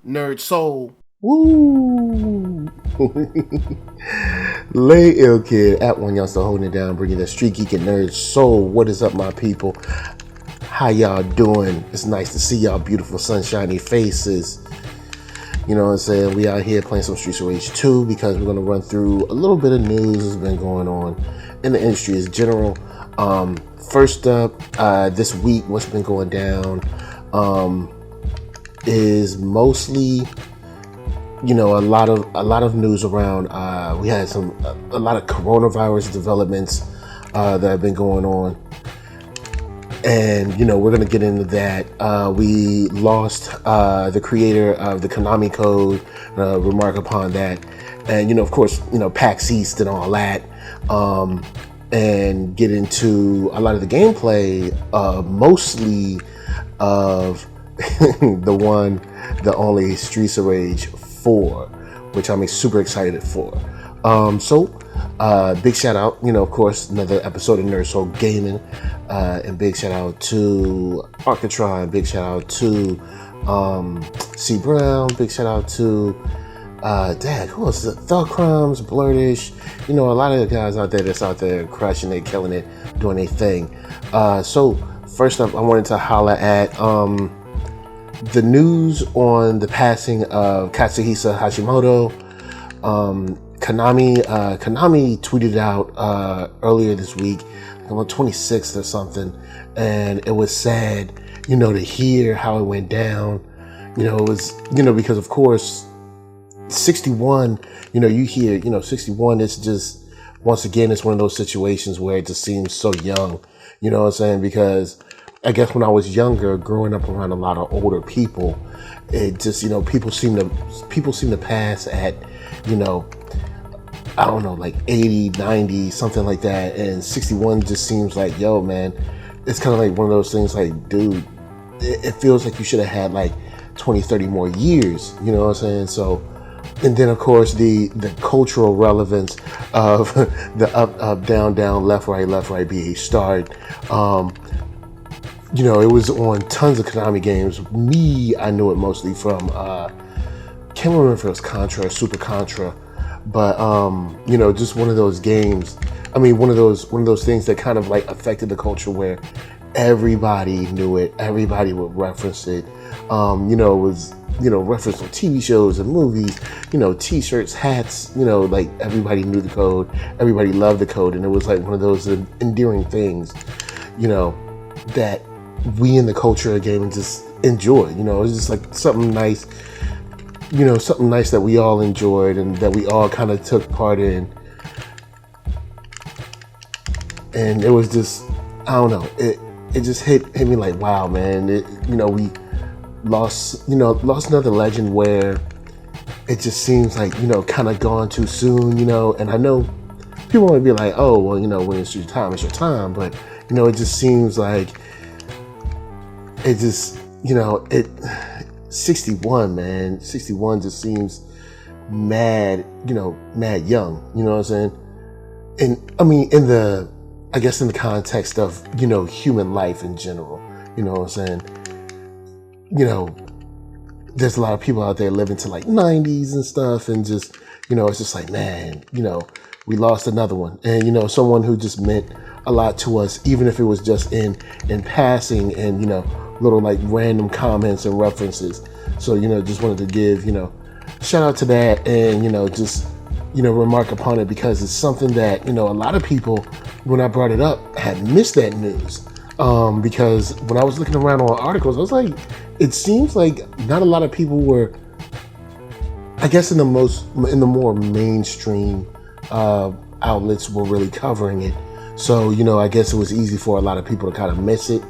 NERDSoul. Woo! Lay ill kid at OneYoungsta holding it down, bringing the StreetGeek and NERDSoul. What is up, my people? How y'all doing? It's nice to see y'all beautiful sunshiny faces. You know what I'm saying? We out here playing some Streets of Rage 2 because we're going to run through a little bit of news that's been going on in the industry as general. First up, this week, what's been going down is mostly, you know, a lot of news around. We had a lot of coronavirus developments that have been going on, and you know we're gonna get into that. We lost the creator of the Konami code. Remark upon that, and you know, of course, you know, PAX East and all that, and get into a lot of the gameplay, mostly of the only Streets of Rage 4, which I'm super excited for. Big shout out, you know, of course, another episode of NERDSoul Gaming, and big shout out to ARCKATRON, big shout out to C Brown, big shout out to who else? Thug Crumbs, Blurtish, you know, a lot of the guys out there that's out there crushing it, killing it, doing their thing. So first up, I wanted to holler at the news on the passing of Kazuhisa Hashimoto. Konami tweeted out earlier this week, on the 26th or something, and it was sad, you know, to hear how it went down. You know, it was, you know, because of course 61, you know, you hear, you know, 61, it's just, once again, it's one of those situations where it just seems so young, you know what I'm saying? Because I guess when I was younger, growing up around a lot of older people, it just, you know, people seem to pass at, you know, I don't know, like 80, 90, something like that. And 61 just seems like, yo, man, it's kind of like one of those things like, dude, it feels like you should have had like 20, 30 more years, you know what I'm saying? So, and then of course the cultural relevance of the up, down, down, left, right, BH start. You know, it was on tons of Konami games. I knew it mostly from, can't remember if it was Contra or Super Contra, but, you know, just one of those games. I mean, one of those things that kind of like affected the culture where everybody knew it, everybody would reference it. You know, it was, you know, referenced on TV shows and movies, you know, t-shirts, hats, you know, like everybody knew the code, everybody loved the code, and it was like one of those endearing things, you know, that we in the culture of gaming just enjoy. You know, it's just like something nice, you know, something nice that we all enjoyed and that we all kind of took part in. And it was just, I don't know, it just hit me like, wow, man. You know, we lost another legend where it just seems like, you know, kind of gone too soon, you know. And I know people might be like, oh, well, you know, when it's your time, it's your time. But, you know, it just seems like, it just, you know, 61, man. 61 just seems mad, you know, mad young, you know what I'm saying? And I mean, I guess in the context of, you know, human life in general, you know what I'm saying? You know, there's a lot of people out there living to like 90s and stuff, and just, you know, it's just like, man, you know, we lost another one. And, you know, someone who just meant a lot to us, even if it was just in passing and, you know, little like random comments and references. So, you know, just wanted to give, you know, shout out to that, and, you know, just, you know, remark upon it because it's something that, you know, a lot of people, when I brought it up, had missed that news. Because when I was looking around on articles, I was like, it seems like not a lot of people were, I guess in the more mainstream outlets were really covering it. So, you know, I guess it was easy for a lot of people to kind of miss it.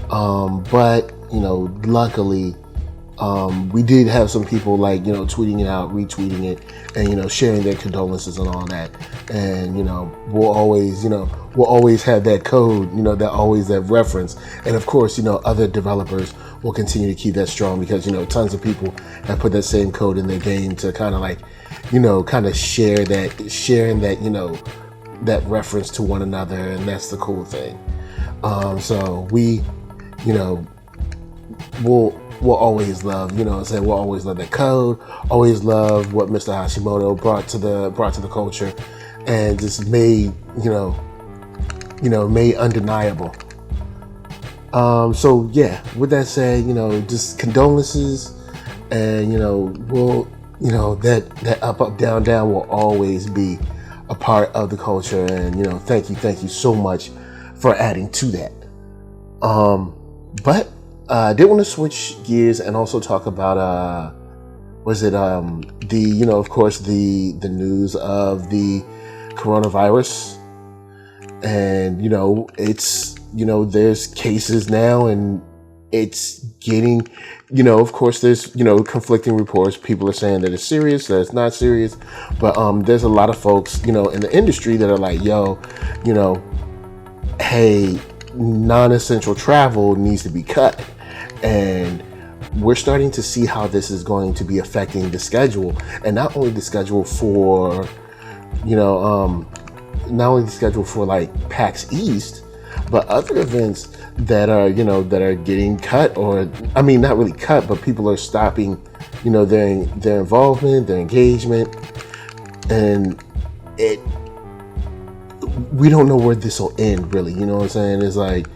But, you know, luckily, we did have some people like, you know, tweeting it out, retweeting it, and, you know, sharing their condolences and all that. And, you know, we'll always have that code, you know, that reference. And of course, you know, other developers will continue to keep that strong because, you know, tons of people have put that same code in their game to kind of like, you know, kind of sharing that, you know, that reference to one another. And that's the cool thing. So we, you know, we'll we'll always love, you know what I'm saying, we'll always love that code, always love what Mr. Hashimoto brought to the culture, and just made, made undeniable. So yeah, with that said, just condolences, and that up down down will always be a part of the culture, and thank you so much for adding to that. But I did want to switch gears and also talk about of course the news of the coronavirus, and it's there's cases now, and it's getting, of course there's conflicting reports. People are saying that it's serious, that it's not serious, but there's a lot of folks in the industry that are like, hey, non-essential travel needs to be cut. And we're starting to see how this is going to be affecting the schedule, and not only the schedule for like PAX East, but other events that are getting cut, or I mean not really cut, but people are stopping their involvement, their engagement, and we don't know where this will end, really. You know what I'm saying? It's like,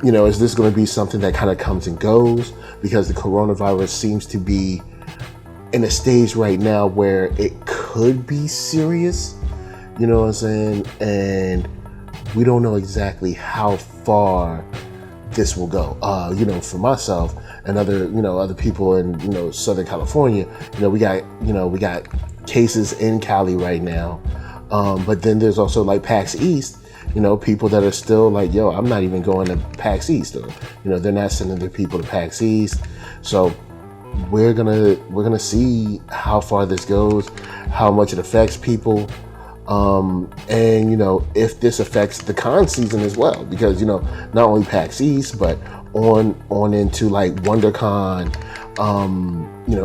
is this going to be something that kind of comes and goes? Because the coronavirus seems to be in a stage right now where it could be serious. You know what I'm saying? And we don't know exactly how far this will go. For myself and other people in Southern California, we got cases in Cali right now. But then there's also like PAX East, people that are still like, I'm not even going to PAX East, or they're not sending their people to PAX East. So we're gonna see how far this goes, how much it affects people, and if this affects the con season as well, because not only PAX East, but on into like WonderCon,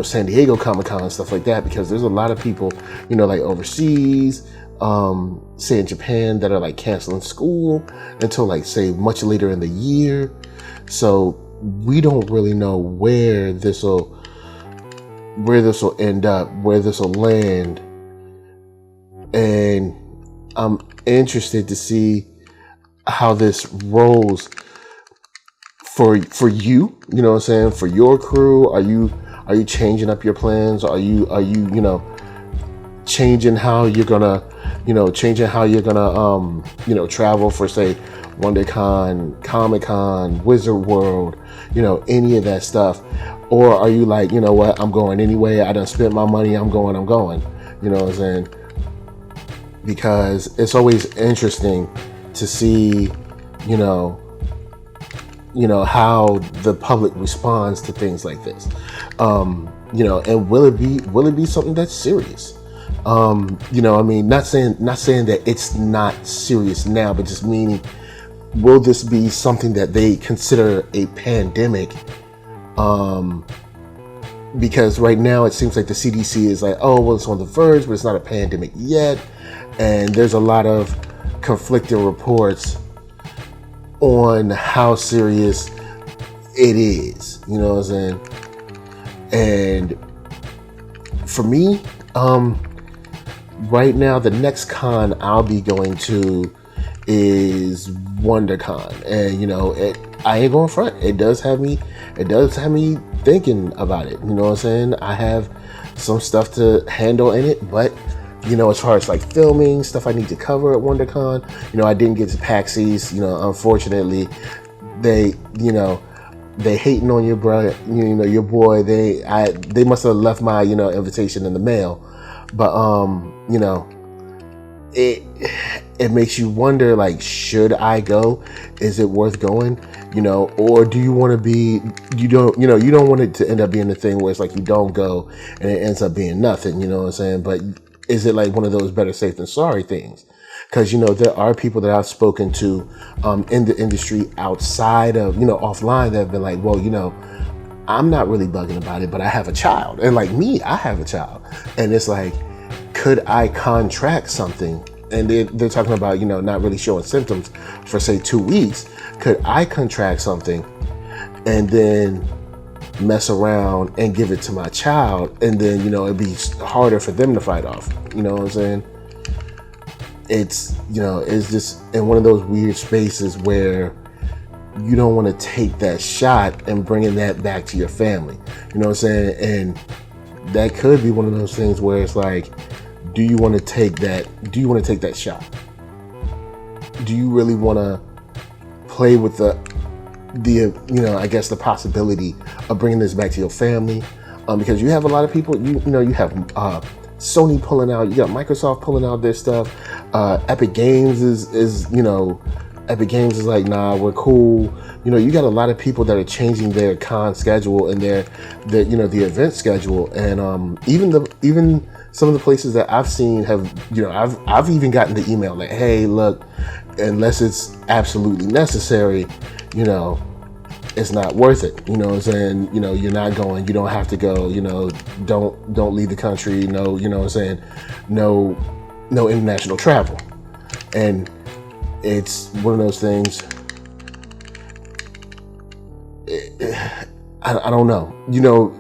San Diego Comic-Con, stuff like that, because there's a lot of people like overseas, say in Japan, that are like canceling school until like say much later in the year. So we don't really know where this will end up, where this will land, and I'm interested to see how this rolls for you. You know what I'm saying? For your crew, are you changing up your plans? Are you changing how you're gonna travel for, say, WonderCon, Comic-Con, Wizard World, any of that stuff? Or are you like, what, I'm going anyway, I done spent my money, I'm going, you know what I'm saying? Because it's always interesting to see, how the public responds to things like this. And will it be something that's serious? Not saying that it's not serious now, but just meaning, will this be something that they consider a pandemic? Because right now it seems like the CDC is like, oh, well, it's on the verge, but it's not a pandemic yet. And there's a lot of conflicting reports on how serious it is. You know what I'm saying? And for me, right now, the next con I'll be going to is WonderCon, and I ain't going front. It does have me thinking about it. You know what I'm saying? I have some stuff to handle in it, but as far as like filming stuff I need to cover at WonderCon, I didn't get to PAX East. Unfortunately, they hating on your brother, your boy. They must have left my invitation in the mail. But it makes you wonder, like, should I go? Is it worth going? Or do you want to be? You don't want it to end up being the thing where it's like you don't go and it ends up being nothing. You know what I'm saying? But is it like one of those better safe than sorry things? Because there are people that I've spoken to in the industry outside of offline that have been like, well, I'm not really bugging about it, but I have a child. And like me, I have a child. And it's like, could I contract something? And they're talking about, not really showing symptoms for, say, 2 weeks. Could I contract something and then mess around and give it to my child, and then, you know, it'd be harder for them to fight off. You know what I'm saying? It's, you know, it's just in one of those weird spaces where you don't want to take that shot and bringing that back to your family. You know what I'm saying? And that could be one of those things where it's like, do you want to take that? Do you want to take that shot? Do you really want to play with the you know, I guess the possibility of bringing this back to your family? Because you have a lot of people, you know, you have Sony pulling out, you got Microsoft pulling out their stuff. Epic Games is, you know, Epic Games is like, nah, we're cool. You know, you got a lot of people that are changing their con schedule and their you know, the event schedule, and even some of the places that I've seen have, you know, I've even gotten the email like, hey, look, unless it's absolutely necessary, you know, it's not worth it. You know what I'm saying? You know, you're not going, you don't have to go, you know, don't leave the country, no, you know what I'm saying? No international travel. And it's one of those things, I don't know, you know,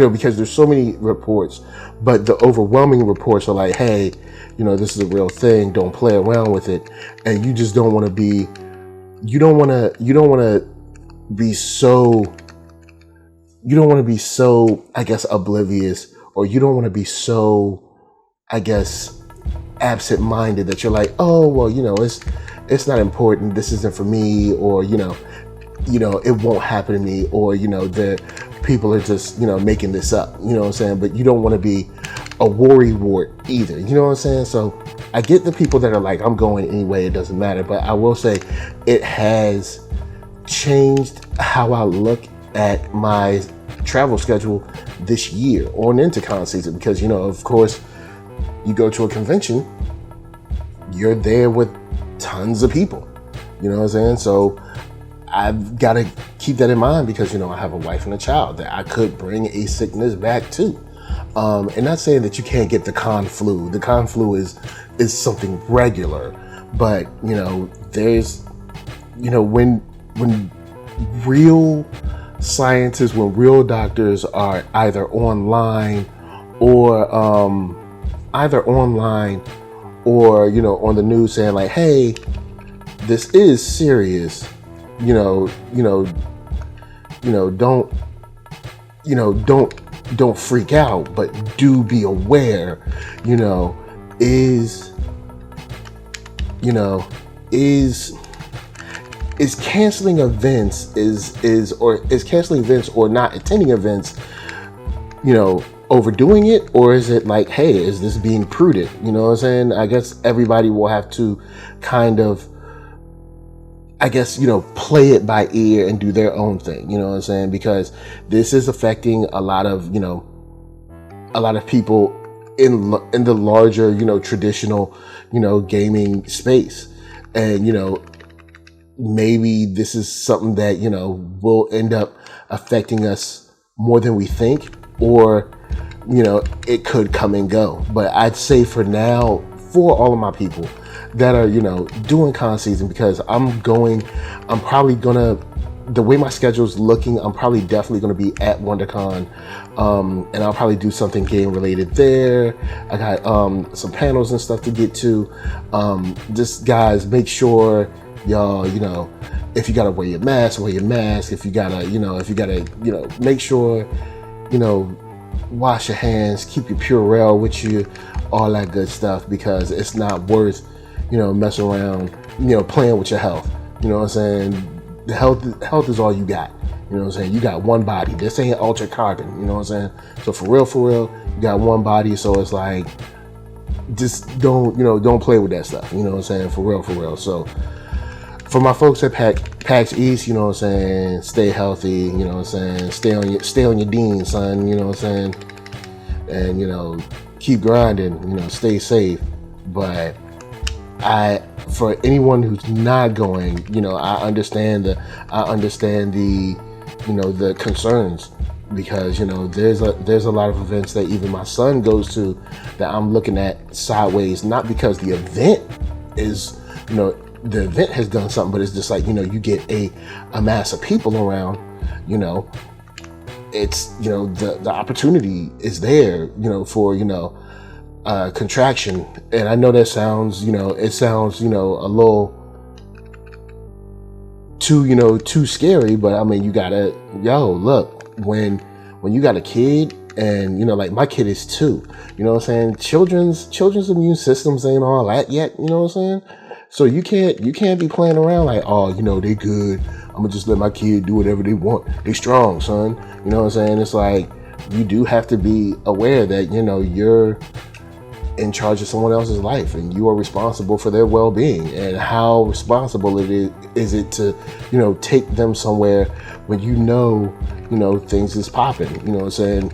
because there's so many reports, but the overwhelming reports are like, hey, you know, this is a real thing, don't play around with it. And you just don't want to be, you don't want to be so, I guess, oblivious, or you don't want to be so, I guess, absent-minded that you're like, oh, well, you know, it's not important, this isn't for me, or, you know, it won't happen to me, or, you know, the people are just, you know, making this up, you know what I'm saying? But you don't want to be a worrywart either, you know what I'm saying? So I get the people that are like, I'm going anyway, it doesn't matter. But I will say it has changed how I look at my travel schedule this year on into con season, because, you know, of course, you go to a convention, you're there with tons of people, you know what I'm saying? So I've got to keep that in mind, because, you know, I have a wife and a child that I could bring a sickness back to. And not saying that you can't get the con flu. The con flu is something regular, but, you know, there's, you know, when real scientists, when real doctors are either online or, you know, on the news saying like, hey, this is serious, don't freak out, but do be aware, is canceling events is canceling events or not attending events, overdoing it, or is it like, hey, is this being prudent? You know what I'm saying? I guess everybody will have to kind of, play it by ear and do their own thing. You know what I'm saying? Because this is affecting a lot of people in the larger, traditional, gaming space. And, maybe this is something that, will end up affecting us more than we think, or, it could come and go. But I'd say for now, for all of my people that are, doing con season, because the way my schedule's looking, I'm probably definitely going to be at WonderCon, and I'll probably do something game related there. I got some panels and stuff to get to. Just guys, make sure y'all, if you gotta wear your mask, wear your mask. If you gotta, make sure, wash your hands, keep your Purell with you, all that good stuff, because it's not worth, messing around, playing with your health. You know what I'm saying? The health is all you got. You know what I'm saying? You got one body. This ain't altered carbon. You know what I'm saying? So for real, you got one body. So it's like, just don't play with that stuff. You know what I'm saying? For real. So for my folks at PAX East, you know what I'm saying, stay healthy, you know what I'm saying, stay on your dean, son, you know what I'm saying, and, keep grinding, stay safe. But for anyone who's not going, I understand the the concerns, because, there's a lot of events that even my son goes to that I'm looking at sideways, not because the event is, the event has done something, but it's just like, you get a mass of people around, it's, you know, the opportunity is there, you know, for, you know, contraction. And I know that sounds, you know, it sounds, you know, a little too, you know, too scary, but I mean, you gotta, look, when you got a kid, and, you know, like my kid is 2, you know what I'm saying? Children's immune systems ain't all that yet, you know what I'm saying? So you can't be playing around like, oh, you know, they good, I'm gonna just let my kid do whatever they want. They strong, son. You know what I'm saying? It's like, you do have to be aware that, you know, you're in charge of someone else's life and you are responsible for their well-being. And how responsible is it to, you know, take them somewhere when you know, things is popping, you know what I'm saying?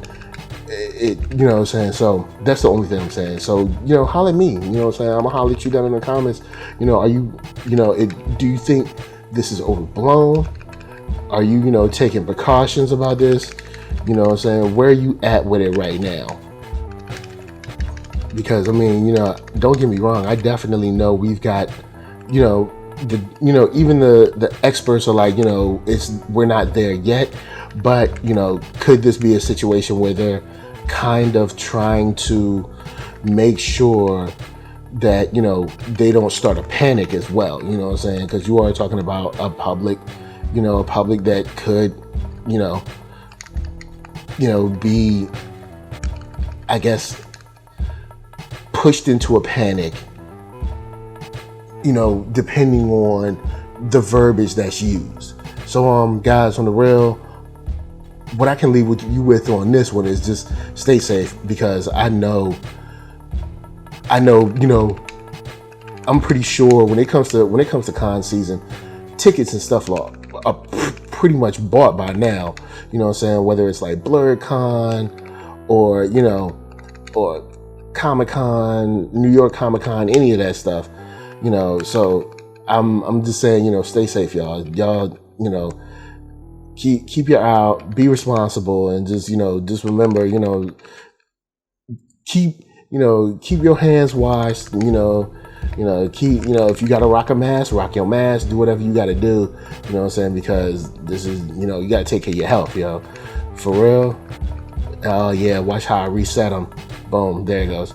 You know what I'm saying? So that's the only thing I'm saying. So, you know, holler at me, you know what I'm saying? I'm gonna holler at you down in the comments. You know, are you, you know, do you think this is overblown? Are you, you know, taking precautions about this? You know what I'm saying? Where are you at with it right now? Because I mean, you know, don't get me wrong, I definitely know we've got, you know, even the experts are like, you know, we're not there yet, but, you know, could this be a situation where they're kind of trying to make sure that, you know, they don't start a panic as well, you know what I'm saying? Because you are talking about a public that could, you know, be, I guess, pushed into a panic, you know, depending on the verbiage that's used. So, guys, on the real, what I can leave you with on this one is just stay safe, because I know, you know, I'm pretty sure when it comes to con season, tickets and stuff are pretty much bought by now. You know what I'm saying? Whether it's like BlurredCon or, you know, or Comic-Con, New York Comic-Con, any of that stuff, you know. So I'm just saying, you know, stay safe, y'all, you know, keep your eye out, be responsible, and just, you know, just remember, you know, keep your hands washed, you know, keep, you know, if you gotta rock a mask, rock your mask, do whatever you gotta do, you know what I'm saying, because this is, you know, you gotta take care of your health, yo, for real. Oh yeah, watch how I reset them. Boom, there it goes.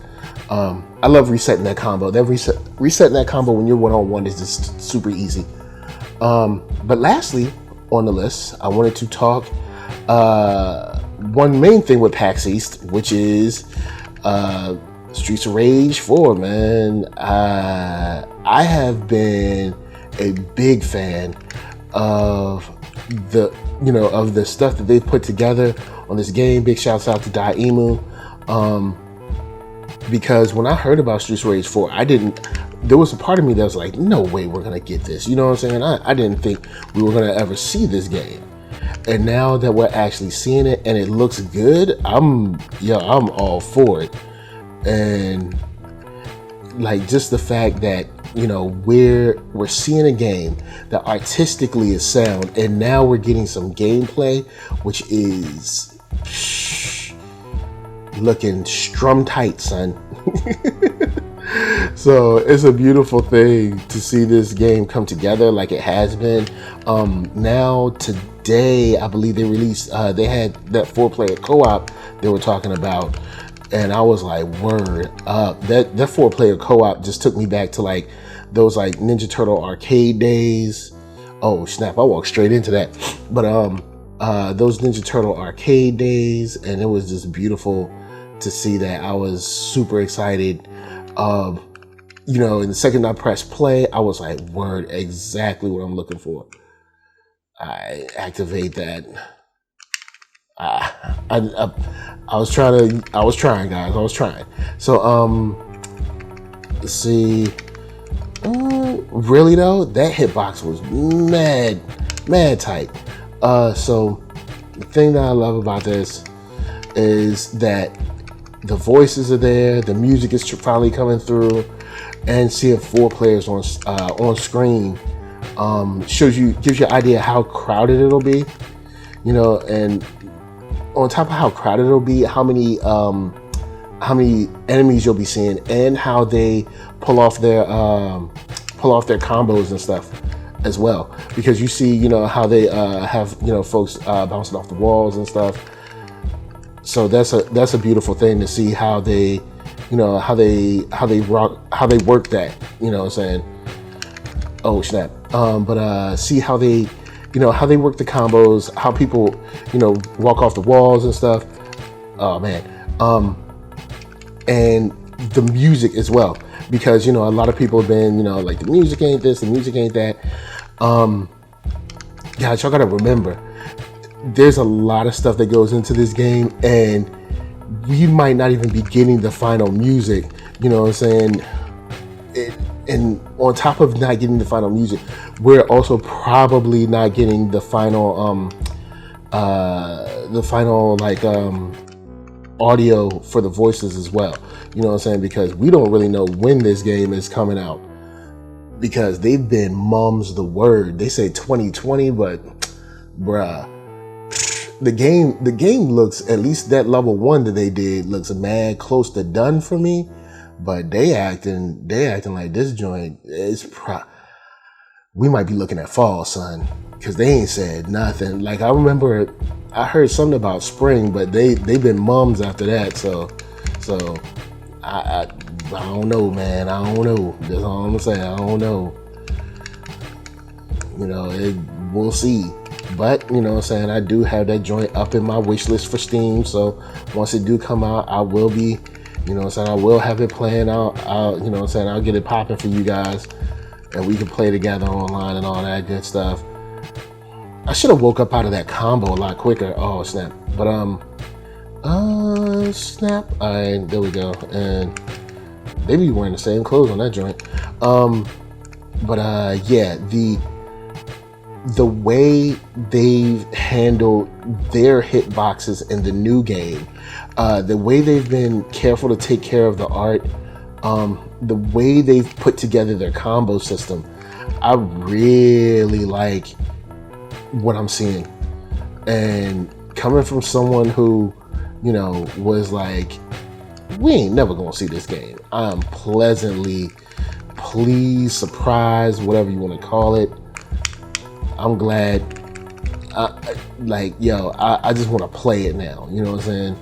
I love resetting that combo. Resetting that combo when you're one-on-one is just super easy. But lastly on the list, I wanted to talk one main thing with PAX East, which is Streets of Rage 4, man. I have been a big fan of the stuff that they've put together on this game. Big shouts out to Daimu. Because when I heard about Streets of Rage 4, there was a part of me that was like, no way we're gonna get this. You know what I'm saying? I didn't think we were gonna ever see this game. And now that we're actually seeing it and it looks good, I'm all for it. And like, just the fact that, you know, we're seeing a game that artistically is sound, and now we're getting some gameplay which is looking strum tight, son. So it's a beautiful thing to see this game come together like it has been. Now today, I believe they released, they had that 4-player co-op they were talking about, and I was like, word up. That 4-player co-op just took me back to like those like Ninja Turtle arcade days. Oh snap, I walked straight into that. But those Ninja Turtle arcade days, and it was just beautiful to see that. I was super excited. You know, and the second I pressed play, I was like, word, exactly what I'm looking for. I activate that. I was trying, guys. I was trying. So, let's see. Really though, that hitbox was mad tight. So the thing that I love about this is that the voices are there, the music is finally coming through, and seeing 4 players on screen gives you an idea how crowded it'll be, you know. And on top of how crowded it'll be, how many enemies you'll be seeing, and how they pull off their combos and stuff. as well, because you see, you know, how they have, you know, folks bouncing off the walls and stuff. So that's a beautiful thing to see how they, you know, how they work that, you know what I'm saying? Oh snap. But see how they, you know, how they work the combos, how people, you know, walk off the walls and stuff. Oh man. And the music as well, because, you know, a lot of people have been, you know, like, the music ain't this, the music ain't that. Guys, y'all gotta remember, there's a lot of stuff that goes into this game, and we might not even be getting the final music, you know what I'm saying? And on top of not getting the final music, we're also probably not getting the final like audio for the voices as well, you know what I'm saying? Because we don't really know when this game is coming out, because they've been mums the word. They say 2020, but bruh, the game looks, at least that level 1 that they did, looks mad close to done for me. But they acting like this joint is we might be looking at fall, son, because they ain't said nothing. Like, I remember I heard something about spring, but they've been mums after that. So I don't know, man. I don't know. That's all I'm saying. I don't know. You know, we'll see. But, you know what I'm saying, I do have that joint up in my wish list for Steam. So once it do come out, I will be, you know what I'm saying, I will have it playing out. You know what I'm saying, I'll get it popping for you guys, and we can play together online and all that good stuff. I should have woke up out of that combo a lot quicker. Oh snap. But snap. Alright, there we go. And they be wearing the same clothes on that joint. Yeah, the way they've handled their hitboxes in the new game, the way they've been careful to take care of the art, the way they've put together their combo system, I really like what I'm seeing. And coming from someone who, you know, was like, we ain't never gonna see this game, I'm pleasantly pleased, surprised, whatever you want to call it. I'm glad. I just want to play it now. You know what I'm saying?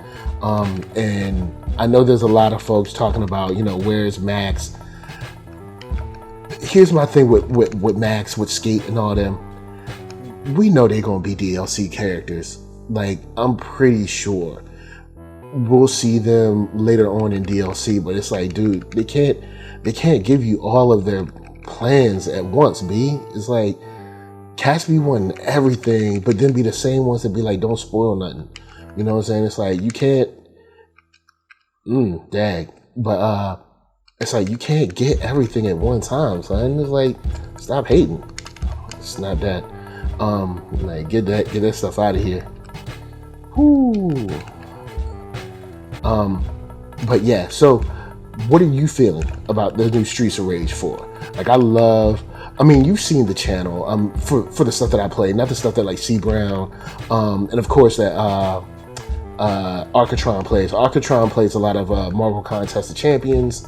And I know there's a lot of folks talking about, you know, where's Max? Here's my thing with Max, with Skate and all them. We know they're gonna be DLC characters. Like, I'm pretty sure we'll see them later on in DLC. But it's like, dude, they can't give you all of their plans at once. B. It's like, cats be wanting everything, but then be the same ones that be like, don't spoil nothing. You know what I'm saying? It's like, you can't, dag. But it's like, you can't get everything at one time, son. It's like, stop hating. Snap that. Like, get that stuff out of here. Whoo. But yeah, so what are you feeling about the new Streets of Rage 4? Like, I mean, you've seen the channel for the stuff that I play, not the stuff that like C Brown, and of course that ARCKATRON plays. ARCKATRON plays a lot of Marvel Contest of Champions.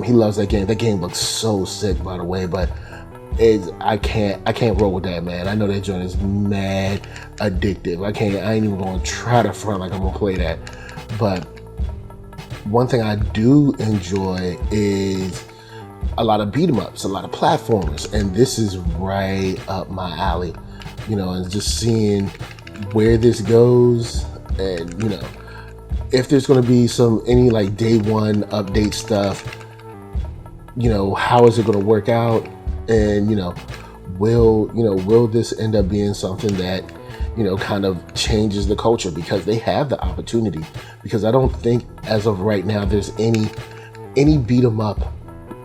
He loves that game. That game looks so sick, by the way, but I can't roll with that, man. I know that joint is mad addictive. I ain't even gonna try to front like I'm gonna play that. But one thing I do enjoy is a lot of beat 'em ups, a lot of platformers, and this is right up my alley. You know, and just seeing where this goes, and you know, if there's going to be any like day one update stuff, you know, how is it going to work out, and you know, will this end up being something that, you know, kind of changes the culture, because they have the opportunity. Because I don't think as of right now there's any beat 'em up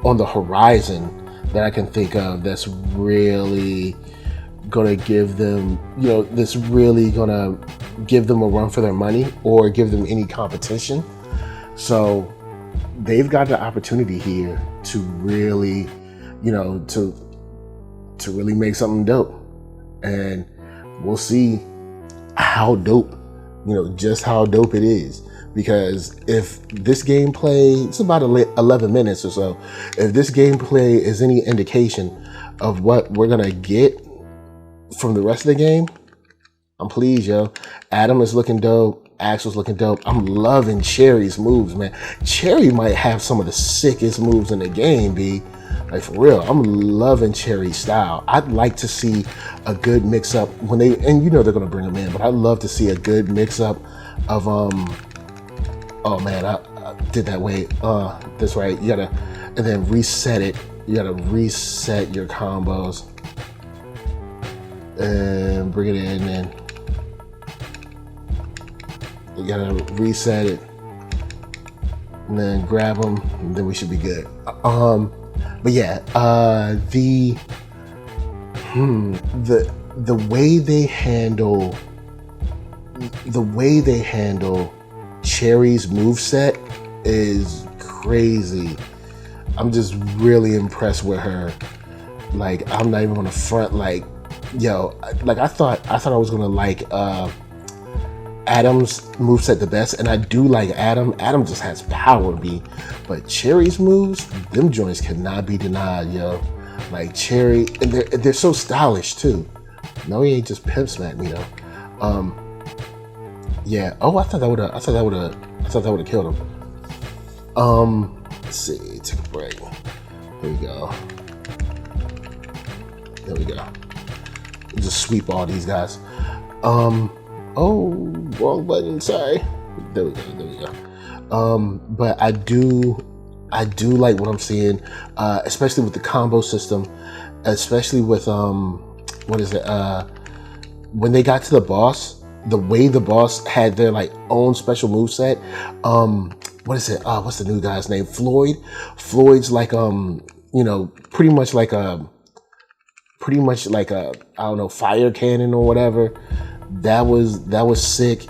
on the horizon that I can think of that's really gonna give them, you know, that's really gonna give them a run for their money or give them any competition. So they've got the opportunity here to really, you know, to really make something dope. And we'll see how dope, you know, just how dope it is. because if this gameplay, it's about 11 minutes or so, if this gameplay is any indication of what we're gonna get from the rest of the game, I'm pleased, yo. Adam is looking dope. Axel's looking dope. I'm loving Cherry's moves, man. Cherry might have some of the sickest moves in the game, B. Like, for real, I'm loving Cherry's style. I'd like to see a good mix-up when they, and you know they're gonna bring him in, but I'd love to see a good mix-up of, oh man, I did that way. That's right, you gotta, and then reset it. You gotta reset your combos. And bring it in, and you gotta reset it, and then grab them, and then we should be good. But yeah, the way they handle Cherry's moveset is crazy. I'm just really impressed with her. Like, I'm not even gonna front, like, yo, like I thought I was gonna like Adam's moveset the best, and I do like Adam. Adam just has power, B. But Cherry's moves, them joints cannot be denied, yo. Like Cherry, and they're so stylish too. No, he ain't just pimp smack me though. Yeah. Oh, I thought that would have killed him. Let's see. Take a break. Here we go. There we go. Just sweep all these guys. Oh, wrong button. Sorry. There we go. But I do like what I'm seeing, especially with the combo system, especially with what is it? When they got to the boss, the way the boss had their like own special moveset. What is it? What's the new guy's name? Floyd. Floyd's like pretty much like a I don't know, fire cannon or whatever. That was sick.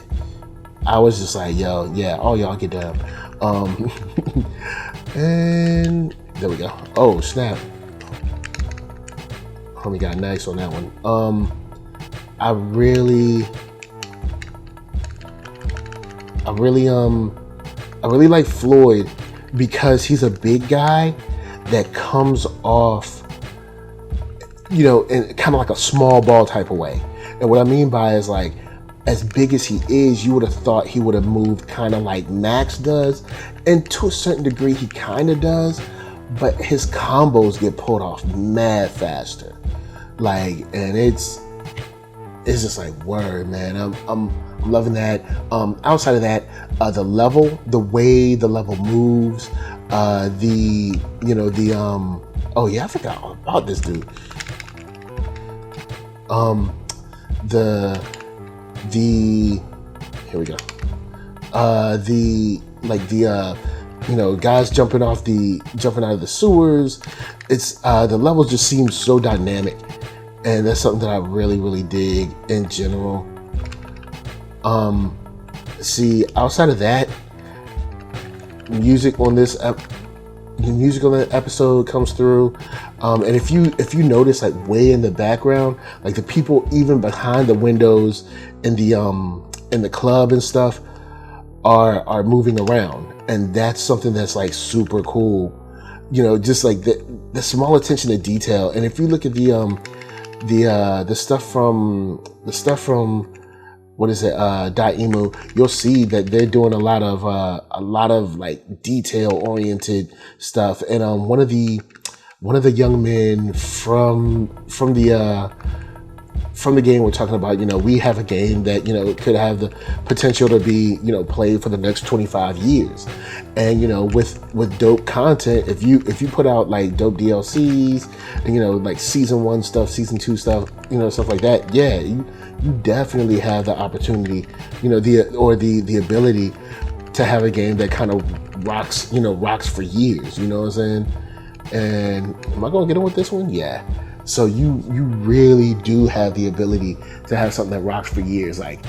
I was just like, yo, yeah, all y'all get down. And there we go. Oh snap! Homie got nice on that one. I really like Floyd because he's a big guy that comes off, you know, in kind of like a small ball type of way. And what I mean by is, like, as big as he is, you would have thought he would have moved kind of like Max does. And to a certain degree, he kind of does. But his combos get pulled off mad faster. Like, and it's just like, word, man. I'm loving that. Outside of that, the way the level moves, oh yeah, I forgot all about this dude. Here we go. Guys jumping out of the sewers. It's the levels just seem so dynamic, and that's something that I really, really dig in general. See, outside of that, music on this episode comes through, and if you notice, like, way in the background, like the people even behind the windows in the club and stuff are moving around, and that's something that's like super cool. You know, just like the small attention to detail. And if you look at the stuff from what is it, Daemu, you'll see that they're doing a lot of like detail oriented stuff. And one of the young men from the game we're talking about, you know, we have a game that, you know, could have the potential to be, you know, played for the next 25 years. And, you know, with dope content, if you put out like dope DLCs and, you know, like season 1 stuff, season 2 stuff, you know, stuff like that, yeah, you definitely have the opportunity, you know, the ability to have a game that kind of rocks for years, you know what I'm saying? And am I gonna get on with this one? Yeah. So you really do have the ability to have something that rocks for years, like,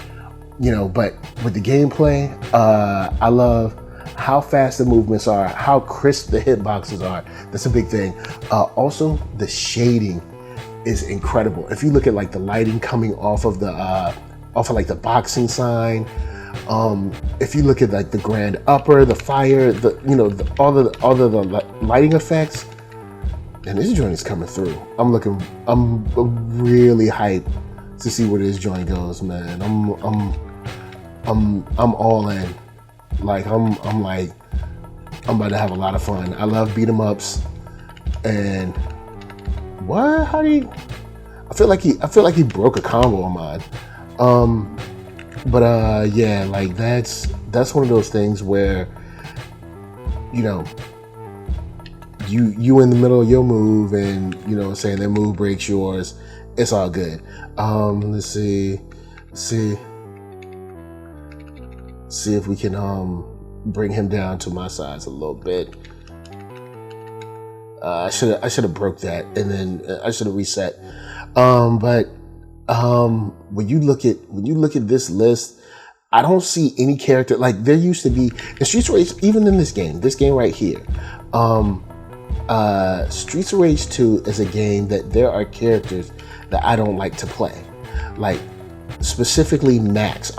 you know. But with the gameplay, I love how fast the movements are, how crisp the hitboxes are. That's a big thing. Also, the shading is incredible. If you look at like the lighting coming off of like the boxing sign, If you look at like the grand upper, the fire, all of the lighting effects, and this joint is coming through. I'm really hyped to see where this joint goes, man. I'm all in. Like I'm about to have a lot of fun. I love beat 'em ups, and what? How do you? I feel like he broke a combo on mine. Yeah, like that's one of those things where, you know, you in the middle of your move, and you know what I'm saying, their move breaks yours. It's all good. Let's see if we can bring him down to my size a little bit. I should have broke that, and then I should have reset. When you look at this list, I don't see any character like there used to be in Streets of Rage. Even in this game right here, Streets of Rage 2 is a game that there are characters that I don't like to play, like specifically Max.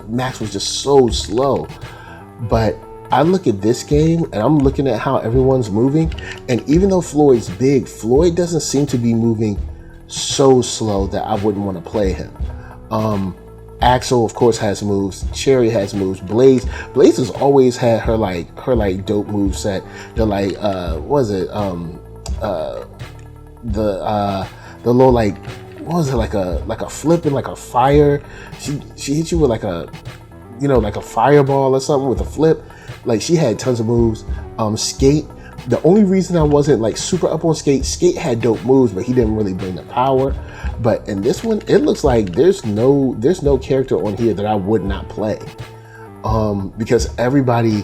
Max was just so slow, but I look at this game and I'm looking at how everyone's moving, and even though Floyd's big, Floyd doesn't seem to be moving so slow that I wouldn't want to play him. Axel, of course, has moves. Cherry has moves. Blaze has always had her dope move set. The like what was it? The little like, what was it, like a flip and like a fire. She hit you with like a, you know, like a fireball or something with a flip. Like she had tons of moves. Skate. The only reason I wasn't like super up on Skate had dope moves, but he didn't really bring the power. But in this one, it looks like there's no character on here that I would not play, because everybody,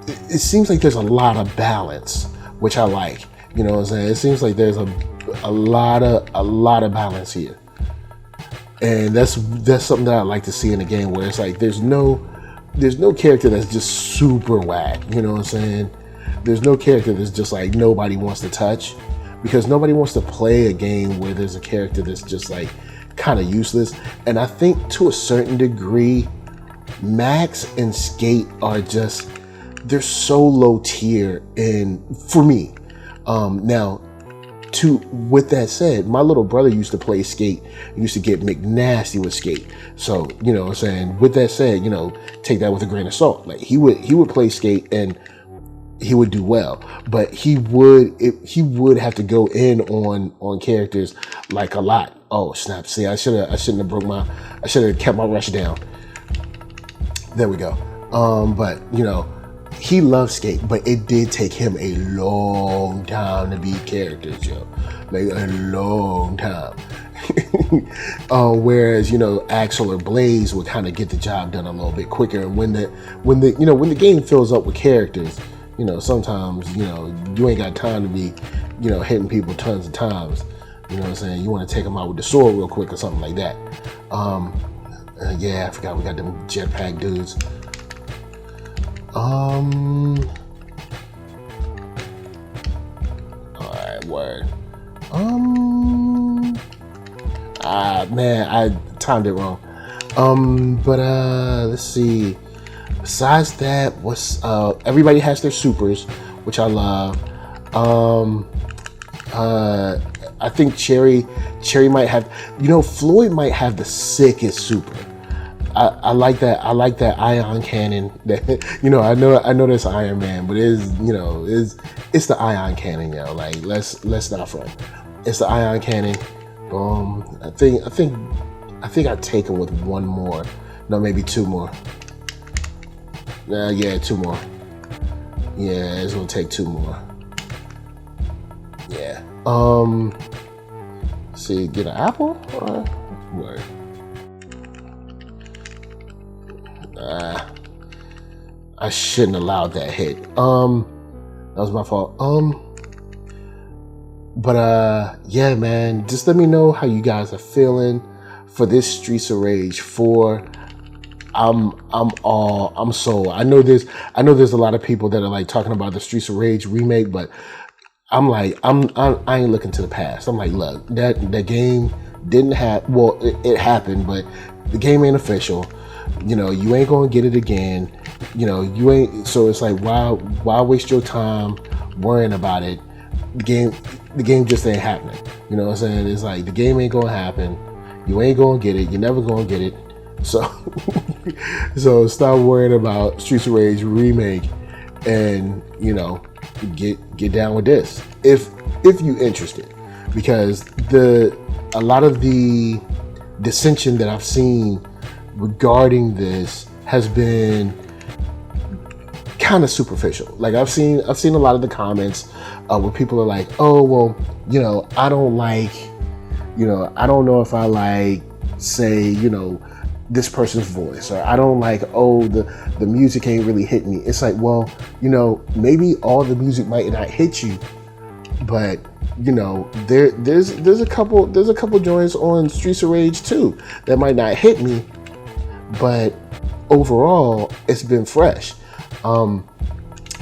it seems like there's a lot of balance, which I like. You know what I'm saying? It seems like there's a lot of balance here, and that's something that I like to see in a game where it's like there's no character that's just super whack. You know what I'm saying? There's no character that's just like nobody wants to touch, because nobody wants to play a game where there's a character that's just like kind of useless. And I think to a certain degree, Max and Skate are just, they're so low tier, and for me, with that said, my little brother used to play Skate and used to get McNasty with Skate. So, you know what I'm saying, with that said, you know, take that with a grain of salt. Like he would play Skate and he would do well, but he would have to go in on characters like a lot. Oh snap! See, I shouldn't have kept my rush down. There we go. But you know, he loves Skate, but it did take him a long time to beat characters, yo. Like a long time. Whereas, you know, Axel or Blaze would kind of get the job done a little bit quicker. And when the game fills up with characters, you know, sometimes, you know, you ain't got time to be, you know, hitting people tons of times. You know what I'm saying? You want to take them out with the sword real quick or something like that. Yeah, I forgot we got them jetpack dudes. Alright, word. Man, I timed it wrong. Let's see. Besides that, everybody has their supers, which I love. I think Cherry might have, you know, Floyd might have the sickest super. I like that ion cannon. That, you know, I know that's Iron Man, but it's the ion cannon, yo. Like let's not front. It's the ion cannon. I think I'd take him with one more. No, maybe two more. Yeah, two more. Yeah, it's gonna take two more. Yeah. See, get an apple? Word. I shouldn't have allowed that hit. That was my fault. Yeah, man. Just let me know how you guys are feeling for this Streets of Rage 4. I'm sold. I know there's a lot of people that are like talking about the Streets of Rage remake, but I'm like, I ain't looking to the past. I'm like, look, that game didn't happen. Well, it happened, but the game ain't official. You know, you ain't gonna get it again. You know, you ain't. So it's like, why waste your time worrying about it? The game just ain't happening. You know what I'm saying? It's like the game ain't gonna happen. You ain't gonna get it. You're never gonna get it. So, so stop worrying about Streets of Rage remake, and you know, get down with this if you interested, because a lot of the dissension that I've seen regarding this has been kind of superficial. Like I've seen a lot of the comments where people are like, oh well, you know, I don't know if I like, say, you know, this person's voice, or I don't like, oh, the music ain't really hitting me. It's like, well, you know, maybe all the music might not hit you, but you know, there's a couple joints on Streets of Rage 2 that might not hit me, but overall it's been fresh.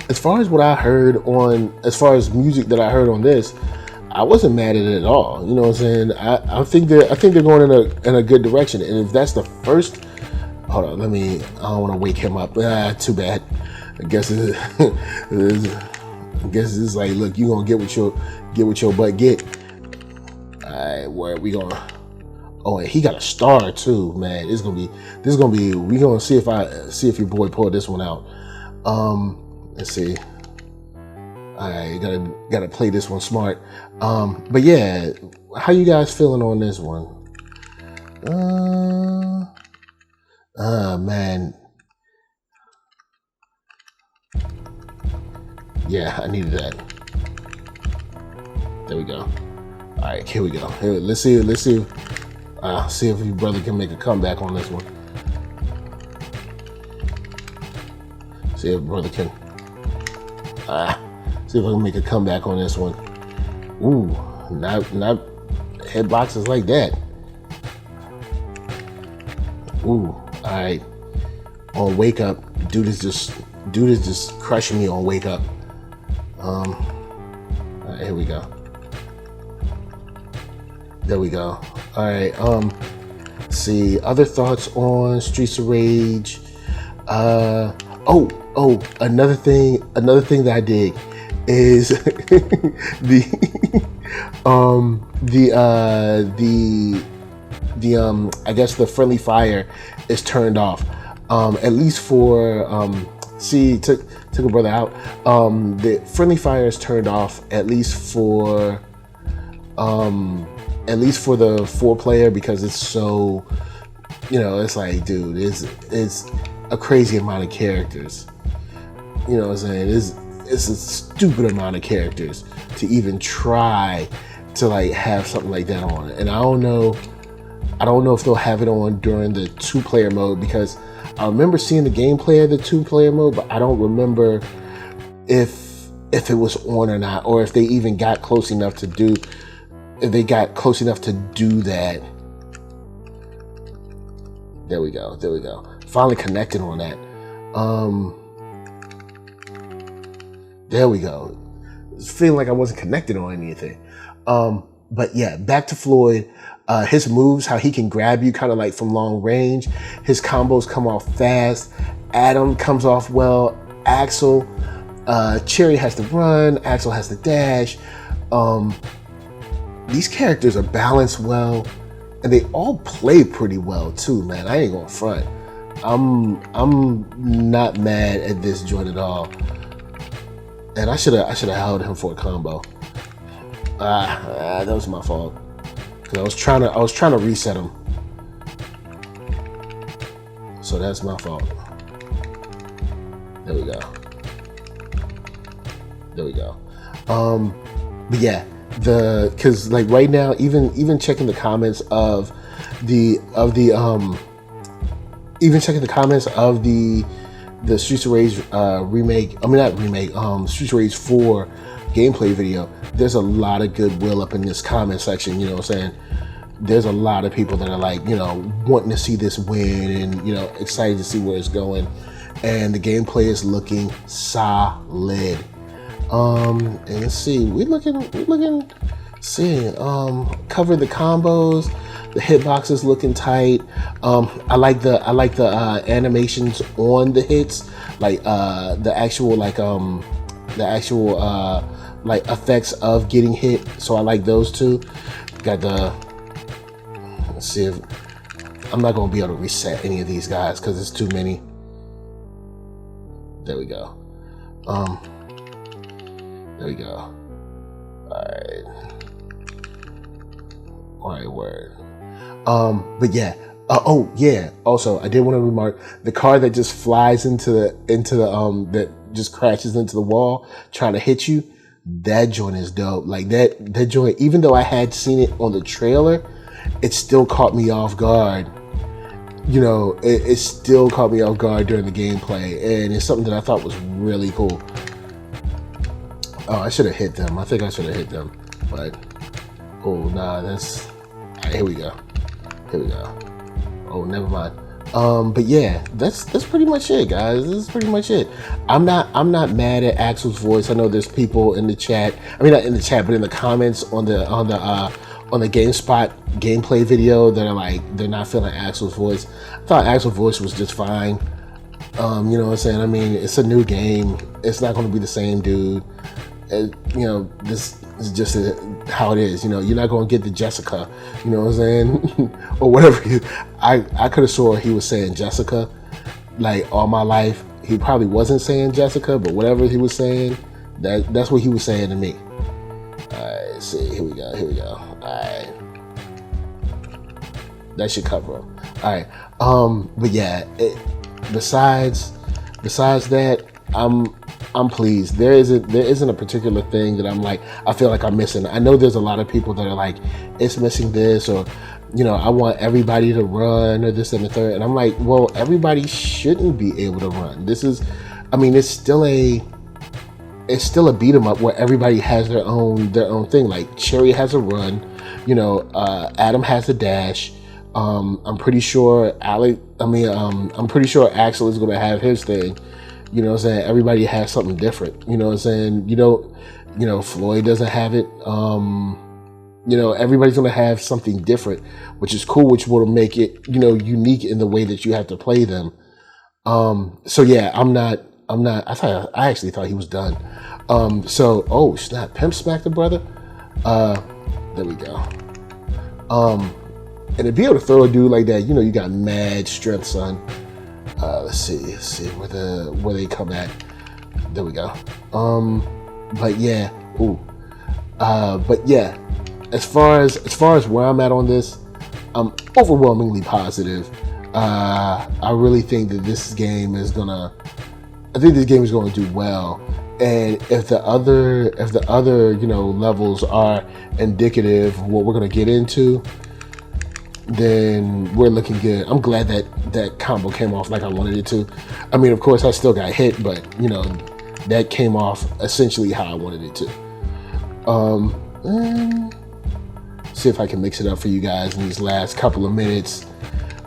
As far as what I heard as far as music that I heard on this, I wasn't mad at it at all. You know what I'm saying? I think they're going in a good direction. And if that's the first, hold on, I don't want to wake him up. Too bad. I guess it's like, look, you gonna get what your butt get. All right, where are we going? Oh, and he got a star too, man. This is gonna be. We gonna see if your boy pulled this one out. Let's see. I gotta play this one smart. But yeah, how you guys feeling on this one? Man. Yeah, I needed that. There we go. All right, here we go. Here, let's see if your brother can make a comeback on this one. See if brother can. See if I can make a comeback on this one. Ooh, not hitboxes like that. Ooh, all right. On Wake Up, dude is just crushing me on Wake Up. All right, here we go. There we go. All right. See, other thoughts on Streets of Rage. Another thing that I dig is I guess the friendly fire is turned off. At least for took a brother out. The friendly fire is turned off at least for the 4-player, because it's so, you know, it's like, dude, it's a crazy amount of characters. You know what I'm saying? It's a stupid amount of characters to even try to like have something like that on. And I don't know if they'll have it on during the 2-player mode, because I remember seeing the gameplay of the 2-player mode, but I don't remember if it was on or not, or if they even got close enough to do that. There we go. Finally connected on that. There we go. Feeling like I wasn't connected on anything. But yeah, back to Floyd. His moves, how he can grab you kind of like from long range. His combos come off fast. Adam comes off well. Axel, Cherry has to run. Axel has to dash. These characters are balanced well, and they all play pretty well too, man. I ain't gonna front. I'm not mad at this joint at all. And I should have held him for a combo. That was my fault. Cause I was trying to reset him. So that's my fault. There we go. But yeah, cause like right now, even checking the comments of the Streets of Rage Streets of Rage 4 gameplay video, there's a lot of goodwill up in this comment section. You know what I'm saying? There's a lot of people that are like, you know, wanting to see this win and, you know, excited to see where it's going. And the gameplay is looking solid. And let's see, we're looking, cover the combos. The hitbox is looking tight. I like the animations on the hits, like the actual like effects of getting hit. So I like those too. Got the, let's see if I'm not gonna be able to reset any of these guys because it's too many. There we go. There we go. All right, word. But yeah. Oh yeah. Also, I did want to remark the car that just flies into the that just crashes into the wall trying to hit you. That joint is dope. Like that joint. Even though I had seen it on the trailer, it still caught me off guard. You know, it still caught me off guard during the gameplay, and it's something that I thought was really cool. Oh, I should have hit them. I think I should have hit them, but oh nah, that's. All right, here we go. Here we go. Oh, never mind. But yeah, that's pretty much it, guys. This is pretty much it. I'm not mad at Axel's voice. I know there's people in the chat. I mean, not in the chat, but in the comments on the GameSpot gameplay video that are like they're not feeling Axel's voice. I thought Axel's voice was just fine. You know what I'm saying? I mean, it's a new game. It's not going to be the same dude. You know, this is just how it is. You know, you're not going to get the Jessica. You know what I'm saying? Or whatever. I could have swore he was saying Jessica like all my life. He probably wasn't saying Jessica, but whatever he was saying, that's what he was saying to me. Alright, let's see. Here we go. Alright. That should cover him. Alright. But yeah, besides that, I'm pleased. There isn't a particular thing that I'm like, I feel like I'm missing. I know there's a lot of people that are like, it's missing this, or, you know, I want everybody to run, or this and the third. And I'm like, well, everybody shouldn't be able to run. This is, I mean, it's still a beat 'em up where everybody has their own thing. Like Cherry has a run, you know, Adam has a dash. I'm pretty sure I'm pretty sure Axel is gonna have his thing. You know what I'm saying? Everybody has something different. You know what I'm saying? You know, Floyd doesn't have it. You know, everybody's going to have something different, which is cool, which will make it, you know, unique in the way that you have to play them. So yeah, I actually thought he was done. So, oh snap, Pimp smacked the brother. There we go. And to be able to throw a dude like that, you know, you got mad strength, son. Let's see where they come at. There we go. But yeah, but yeah, as far as where I'm at on this, I'm overwhelmingly positive. I really think that this game is gonna do well. And if the other you know levels are indicative of what we're gonna get into, then we're looking good. I'm glad that combo came off like I wanted it to. I mean, of course, I still got hit, but you know, that came off essentially how I wanted it to. And see if I can mix it up for you guys in these last couple of minutes.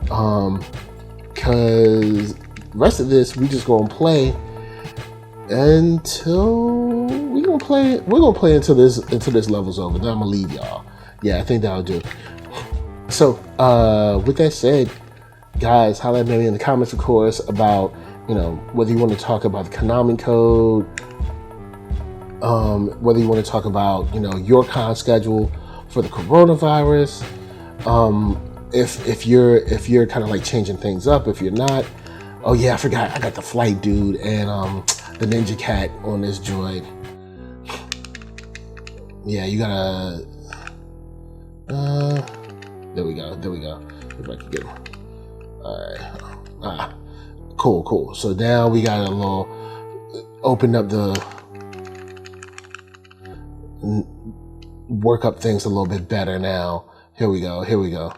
Cause the rest of this we just gonna play until we're gonna play until this level's over. Then I'm gonna leave y'all. Yeah, I think that'll do. So, with that said, guys, holla at me in the comments, of course, about, you know, whether you want to talk about the Konami code, whether you want to talk about, you know, your con schedule for the coronavirus, if you're kind of like changing things up, if you're not. Oh yeah, I forgot, I got the flight dude and the ninja cat on this joint. Yeah, you gotta. There we go. If I can get him. Alright. Cool. So now we got a little open up the work up things a little bit better now. Here we go. There we go.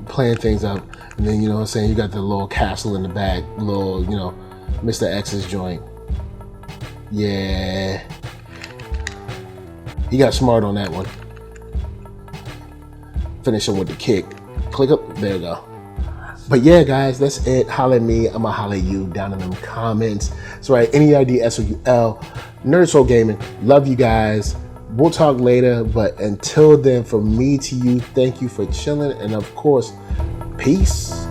Playing things up. And then, you know what I'm saying, you got the little castle in the back, little, you know, Mr. X's joint. Yeah. He got smart on that one. Finish him with the kick. Click up. There you go. But yeah, guys, that's it. Holla at me. I'ma holla at you down in them comments. That's right. NERDSoul, NERDSoul Gaming. Love you guys. we'll talk later. But until then, from me to you, thank you for chilling. And of course, peace.